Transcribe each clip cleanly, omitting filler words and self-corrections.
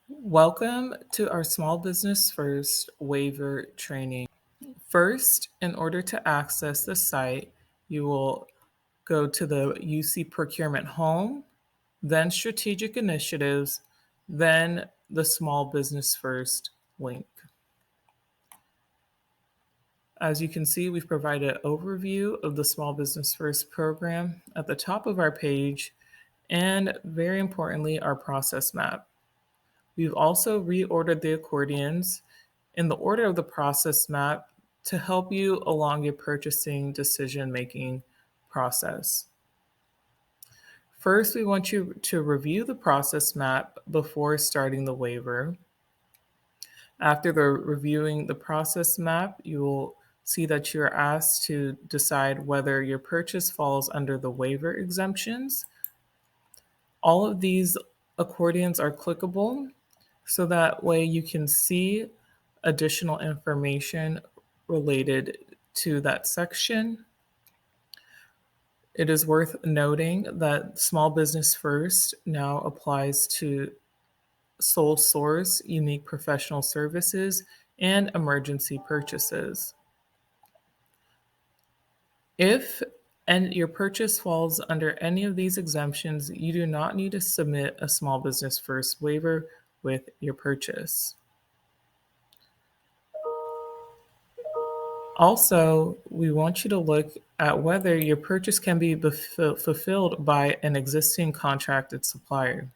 Welcome to our Small Business First Waiver training. First, in order to access the site, you will go to the UC Procurement Home, then Strategic Initiatives, then the Small Business First link. As you can see, we've provided an overview of the Small Business First program at the top of our page, and very importantly, our process map. We've also reordered the accordions in the order of the process map to help you along your purchasing decision-making process. First, we want you to review the process map before starting the waiver. After reviewing the process map, you will see that you're asked to decide whether your purchase falls under the waiver exemptions. All of these accordions are clickable, so that way you can see additional information related to that section. It is worth noting that Small Business First now applies to sole source, unique professional services, and emergency purchases. If your purchase falls under any of these exemptions, you do not need to submit a Small Business First waiver with your purchase. Also, we want you to look at whether your purchase can be fulfilled by an existing contracted supplier.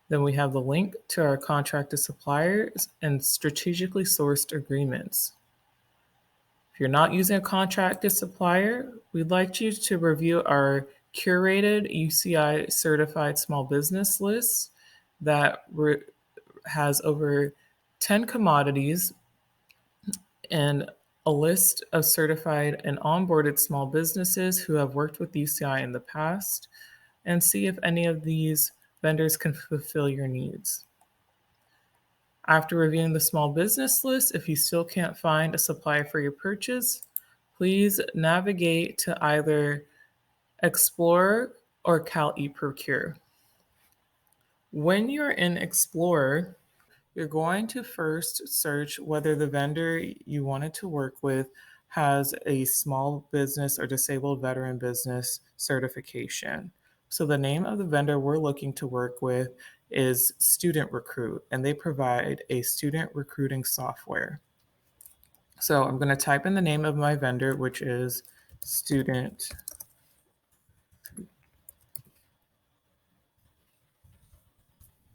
Then we have the link to our contracted suppliers and strategically sourced agreements. If you're not using a contracted supplier, we'd like you to review our curated UCI certified small business list that has over 10 commodities and a list of certified and onboarded small businesses who have worked with UCI in the past, and see if any of these vendors can fulfill your needs. After reviewing the small business list, if you still can't find a supplier for your purchase, please navigate to either Explorer or Cal eProcure. When you're in Explorer, you're going to first search whether the vendor you wanted to work with has a small business or disabled veteran business certification. So the name of the vendor we're looking to work with is Student Recruit, and they provide a student recruiting software. So I'm going to type in the name of my vendor, which is Student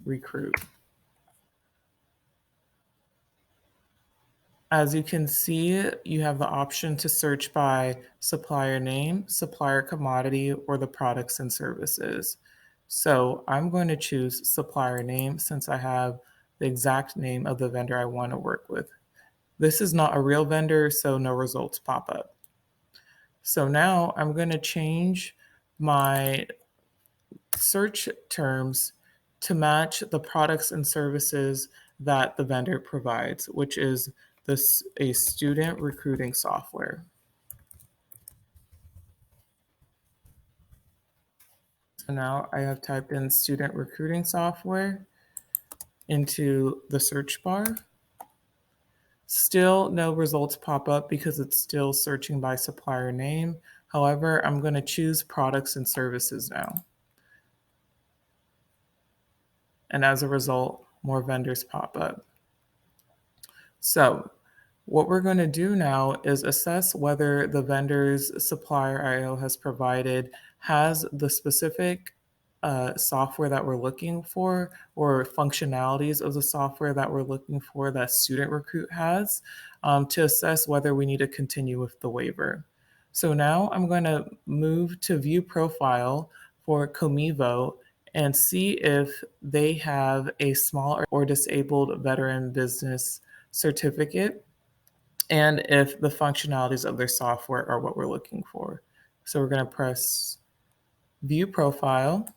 Recruit. As you can see, you have the option to search by supplier name, supplier commodity, or the products and services. So I'm going to choose supplier name since I have the exact name of the vendor I want to work with. This is not a real vendor, so no results pop up. So now I'm going to change my search terms to match the products and services that the vendor provides, which is a student recruiting software. So now I have typed in student recruiting software into the search bar. Still no results pop up because it's still searching by supplier name. However, I'm going to choose products and services now. And as a result, more vendors pop up. So what we're going to do now is assess whether the vendor's supplier IO has provided has the specific software that we're looking for or functionalities of the software that we're looking for that Student Recruit has to assess whether we need to continue with the waiver. So now I'm going to move to View Profile for Comevo and see if they have a small or disabled veteran business certificate and if the functionalities of their software are what we're looking for. So we're going to press View Profile.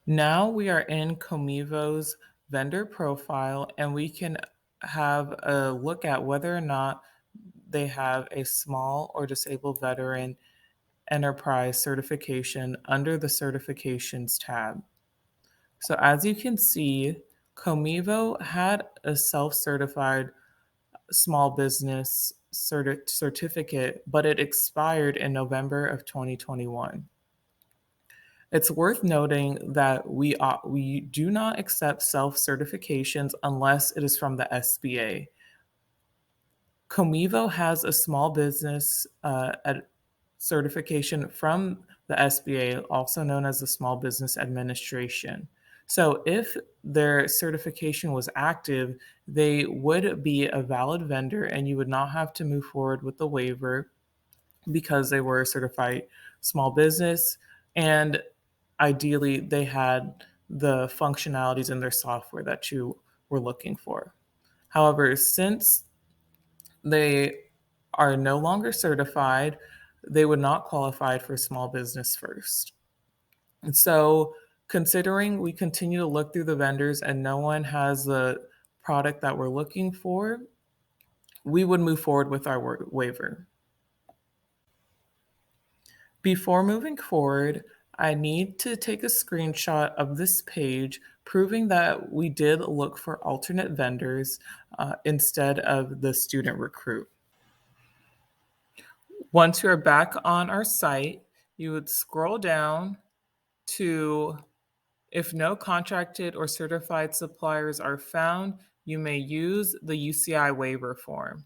Now we are in Comevo's vendor profile, and we can have a look at whether or not they have a small or disabled veteran enterprise certification under the certifications tab. So as you can see, Comevo had a self-certified small business certificate, but it expired in November of 2021. It's worth noting that we do not accept self-certifications unless it is from the SBA. Comevo has a small business certification from the SBA, also known as the Small Business Administration. So if their certification was active, they would be a valid vendor and you would not have to move forward with the waiver because they were a certified small business. And ideally, they had the functionalities in their software that you were looking for. However, since they are no longer certified, they would not qualify for small business first. And so, considering we continue to look through the vendors and no one has the product that we're looking for, we would move forward with our waiver. Before moving forward, I need to take a screenshot of this page proving that we did look for alternate vendors instead of the student recruit. Once you're back on our site, you would scroll down to if no contracted or certified suppliers are found, you may use the UCI waiver form.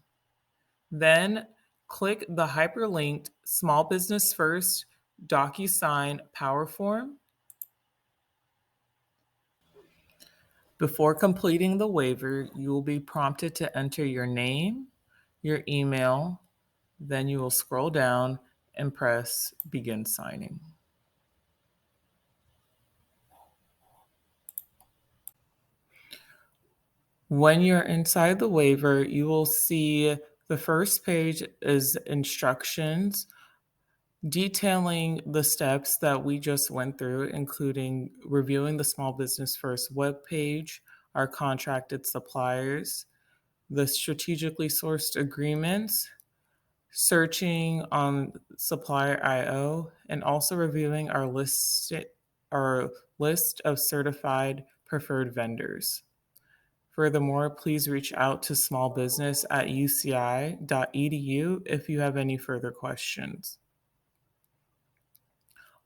Then click the hyperlinked Small Business First DocuSign Power Form. Before completing the waiver, you will be prompted to enter your name, your email, then you will scroll down and press Begin Signing. When you're inside the waiver, you will see the first page is instructions detailing the steps that we just went through, including reviewing the Small Business First webpage, our contracted suppliers, the strategically sourced agreements, searching on Supplier IO, and also reviewing our list of certified preferred vendors. Furthermore, please reach out to smallbusiness@uci.edu if you have any further questions.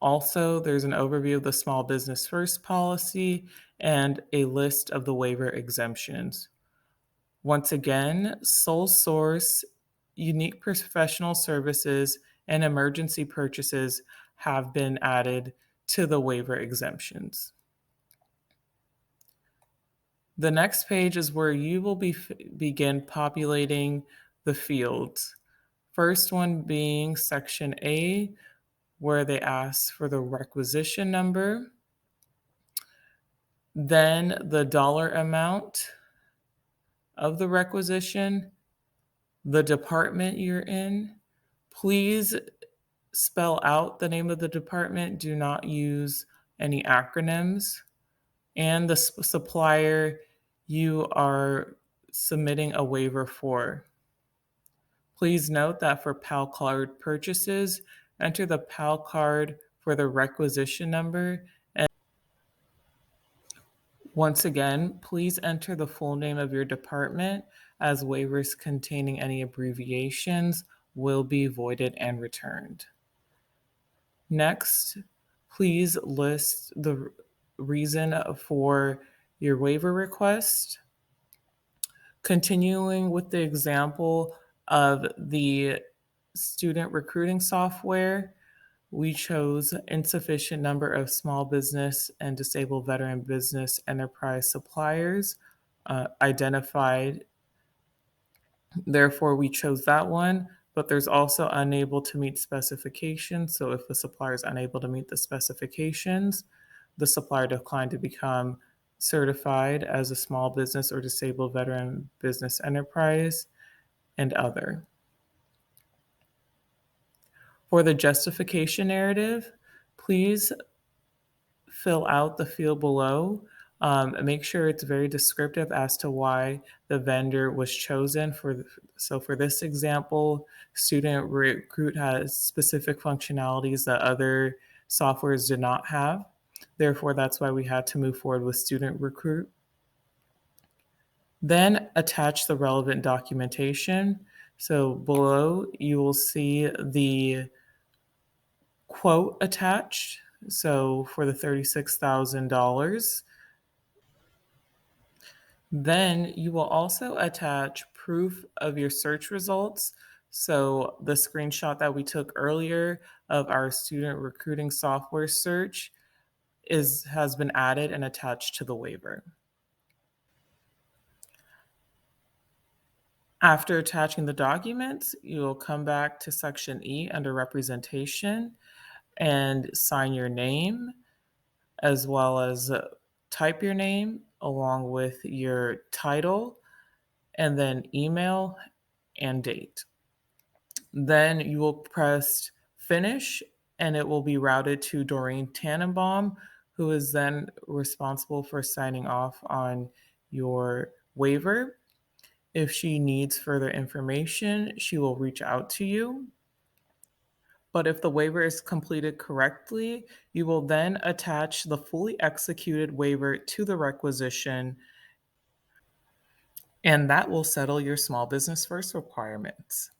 Also, there's an overview of the Small Business First policy and a list of the waiver exemptions. Once again, sole source, unique professional services, and emergency purchases have been added to the waiver exemptions. The next page is where you will begin populating the fields. First one being section A, where they ask for the requisition number, then the dollar amount of the requisition, the department you're in. Please spell out the name of the department. Do not use any acronyms. And the supplier you are submitting a waiver for. Please note that for PAL card purchases, enter the PAL card for the requisition number. And once again, please enter the full name of your department, as waivers containing any abbreviations will be voided and returned. Next, please list the reason for your waiver request. Continuing with the example of the student recruiting software, we chose insufficient number of small business and disabled veteran business enterprise suppliers identified. Therefore, we chose that one, but there's also unable to meet specifications. So if the supplier is unable to meet the specifications, the supplier declined to become certified as a small business or disabled veteran business enterprise, and other. For the justification narrative, please fill out the field below. Make sure it's very descriptive as to why the vendor was chosen. So for this example, Student Recruit has specific functionalities that other softwares did not have. Therefore, that's why we had to move forward with Student Recruit. Then attach the relevant documentation. So below, you will see the quote attached. So for the $36,000. Then you will also attach proof of your search results. So the screenshot that we took earlier of our student recruiting software search has been added and attached to the waiver. After attaching the documents, you'll come back to section E under representation and sign your name, as well as type your name along with your title, and then email and date. Then you will press finish and it will be routed to Doreen Tannenbaum, who is then responsible for signing off on your waiver. If she needs further information, she will reach out to you. But if the waiver is completed correctly, you will then attach the fully executed waiver to the requisition, and that will settle your small business first requirements.